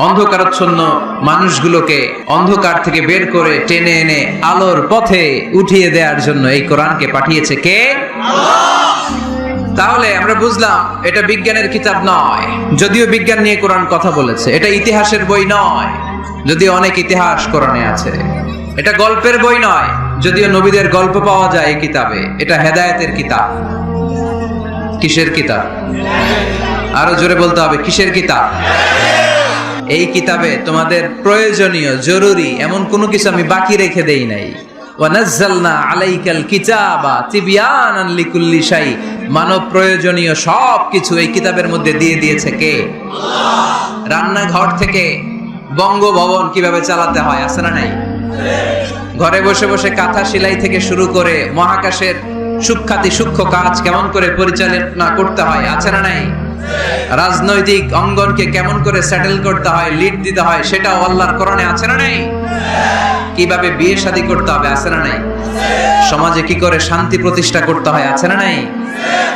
অন্ধকারাচ্ছন্ন মানুষগুলোকে অন্ধকার থেকে বের করে টেনে এনে আলোর পথে উঠিয়ে দেওয়ার জন্য এই কোরআনকে পাঠিয়েছে কে? তাহলে আমরা বুঝলাম এটা বিজ্ঞানের কিতাব নয়, যদিও বিজ্ঞান নিয়ে কোরআন কথা বলেছে। এটা ইতিহাসের বই নয়, যদিও অনেক ইতিহাস কোরআনে আছে। এটা গল্পের বই নয়, যদিও নবীদের গল্প পাওয়া যায় এই কিতাবে। এটা হেদায়েতের কিতাব। কিসের কিতাব? আরো জোরে বলতে হবে, কিসের কিতাব? এই কিতাবে তোমাদের প্রয়োজনীয় জরুরি এমন কোনো কিছু আমি বাকি রেখে দেই নাই। ওয়ানাজ্জালনা আলাইকাল কিতাবা তিবয়ানান লিকুল্লি শাই, মানব প্রয়োজনীয় সব কিছু এই কিতাবের মধ্যে দিয়ে দিয়েছে কে? আল্লাহ। রান্নাঘর থেকে বঙ্গভবন কিভাবে চালাতে হয় আছে না নাই? ঘরে বসে বসে কাঁথা সেলাই থেকে শুরু করে মহাকাশের সূক্ষ্ম কাজ কেমন করে পরিচালনা করতে হয় আছে না নাই? রাজনৈতিক অঙ্গনকে কেমন করে সেটেল করতে হয়, লিড দিতে হয়, সেটাও আল্লাহর কোরআনে আছে না নাই? কিভাবে বিয়ে শাদী করতে হবে আছে না নাই? সমাজে কি করে শান্তি প্রতিষ্ঠা করতে হয় আছে না নাই?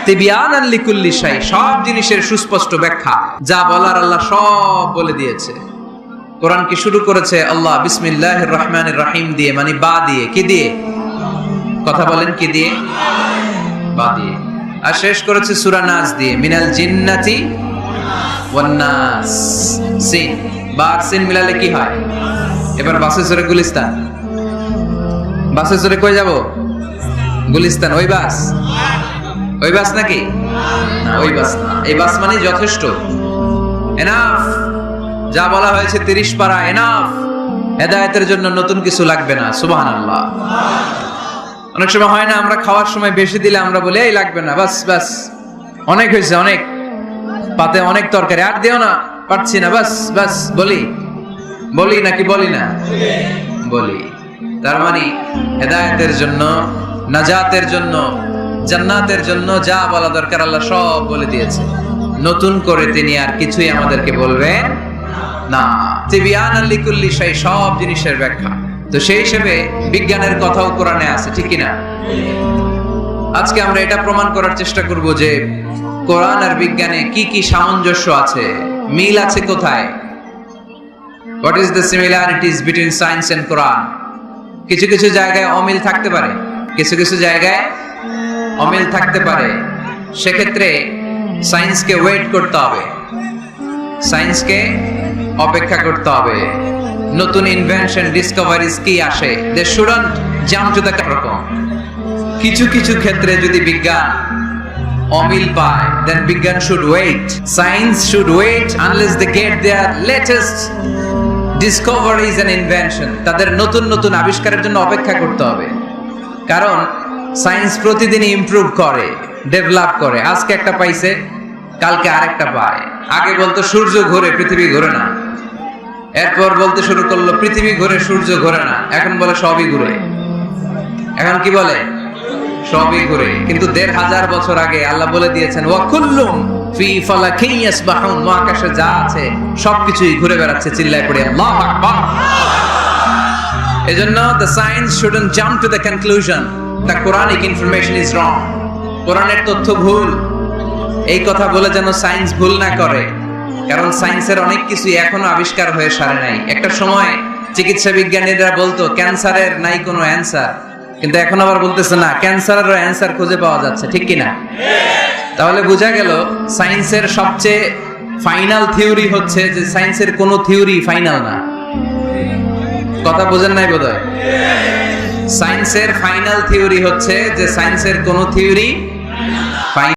তিবয়ানান লিকুল্লি শাই, সব জিনিসের সুস্পষ্ট ব্যাখ্যা, যা বলার আল্লাহ সব বলে দিয়েছে। কোরআন কি শুরু করেছে আল্লাহ বিসমিল্লাহির রহমানির রহিম দিয়ে, মানে বা দিয়ে। কি দিয়ে? কথা বলেন, কি দিয়ে? বা দিয়ে। আর শেষ করেছে সূরা নাস দিয়ে, মিনাল জিন্নাতি ওয়ান নাস। সিন, বা আর সিন মিলালে কি হয়? এবার বাসে চড়ে গুলিস্তান। বাসে চড়ে কই যাব? গুলিস্তান। ওই বাস? ওই বাস নাকি? না, ওই বাস না। এই বাস মানে যথেষ্ট, এনাফ। যা বলা হয়েছে 30 পারা এনাফ। হেদায়েতের জন্য নতুন কিছু লাগবে না। সুবহানাল্লাহ। অনেক সময় হয় না, আমরা খাওয়ার সময় বেশি দিলে আমরা বলি এই লাগবে না, বাস বাস, অনেক হয়েছে, অনেক পাতে অনেক তরকারি, আর দিও না, পারছি না, বাস বাস। বলি নাকি বলি না? বলি। তার মানে হেদায়েতের জন্য, নাজাতের জন্য, জান্নাতের জন্য যা বলা দরকার আল্লাহ সব বলে দিয়েছে। নতুন করে তিনি আর কিছুই আমাদেরকে বলবেন না। তিবয়ানান লিকুল্লি শাই, সব জিনিসের ব্যাখ্যা। তো সেই হিসেবে বিজ্ঞানের কথাও কোরআনে আছে, ঠিক কি না? আজকে আমরা এটা প্রমাণ করার চেষ্টা করব যে কোরআন আর বিজ্ঞানে কি কি সামঞ্জস্য আছে, মিল আছে কোথায়। What is the similarities between science and Quran? কিছু কিছু জায়গায় অমিল থাকতে পারে, কিছু কিছু জায়গায় অমিল থাকতে পারে। সেক্ষেত্রে সায়েন্সকে ওয়েট করতে হবে, সায়েন্সকে অপেক্ষা করতে হবে। নতুন ইনভেনশন, ডিসকভারিজ কি আসে, দে শুডন্ট জাম্প টু দ্য রকম। কিছু কিছু ক্ষেত্রে যদি বিজ্ঞান অমিল পায়, দেন বিজ্ঞান should wait, science should wait unless they get their latest discoveries and invention. তাদের নতুন নতুন আবিষ্কারের জন্য অপেক্ষা করতে হবে, কারণ সায়েন্স প্রতিদিন ইমপ্রুভ করে, ডেভেলপ করে। আজকে একটা পাইছে, কালকে আরেকটা পায়। আগে বলতো সূর্য ঘোরে, পৃথিবী ঘোরে না। এরপর বলতে শুরু করলো পৃথিবী ঘোরে, সূর্য ঘোরে না। এখন বলে সবই ঘুরে। এখন কি বলে? সবই ঘুরে। কিন্তু 1500 বছর আগে আল্লাহ বলে দিয়েছেন ওয়া কুল্লুম ফি ফালাকিন ইয়াসবাহুন, মহাকাশে যা আছে সবকিছুই ঘুরে বেড়াচ্ছে। চিল্লায় পড়ে আল্লাহু আকবার। এজন্য the science shouldn't jump to the conclusion the Quranic information is wrong. কোরআনের তথ্য ভুল, এই কথা বলে যেন সায়েন্স ভুল না করে, কারণ সায়েন্সের অনেক কিছু এখনো আবিষ্কার হয়ে সারে নাই। একটা সময় চিকিৎসা বিজ্ঞানীরা বলতো ক্যান্সারের নাই কোনো অ্যান্সার, কিন্তু এখন আবার বলতেছে না, ক্যান্সারেরও অ্যান্সার খুঁজে পাওয়া যাচ্ছে, ঠিক কি না? তাহলে বোঝা গেল সায়েন্সের সবচেয়ে ফাইনাল থিওরি হচ্ছে যে সায়েন্সের কোনো থিওরি ফাইনাল না। কথা বোঝেন নাই বোধহয়? সায়েন্সের ফাইনাল থিওরি হচ্ছে যে সায়েন্সের কোনো থিওরি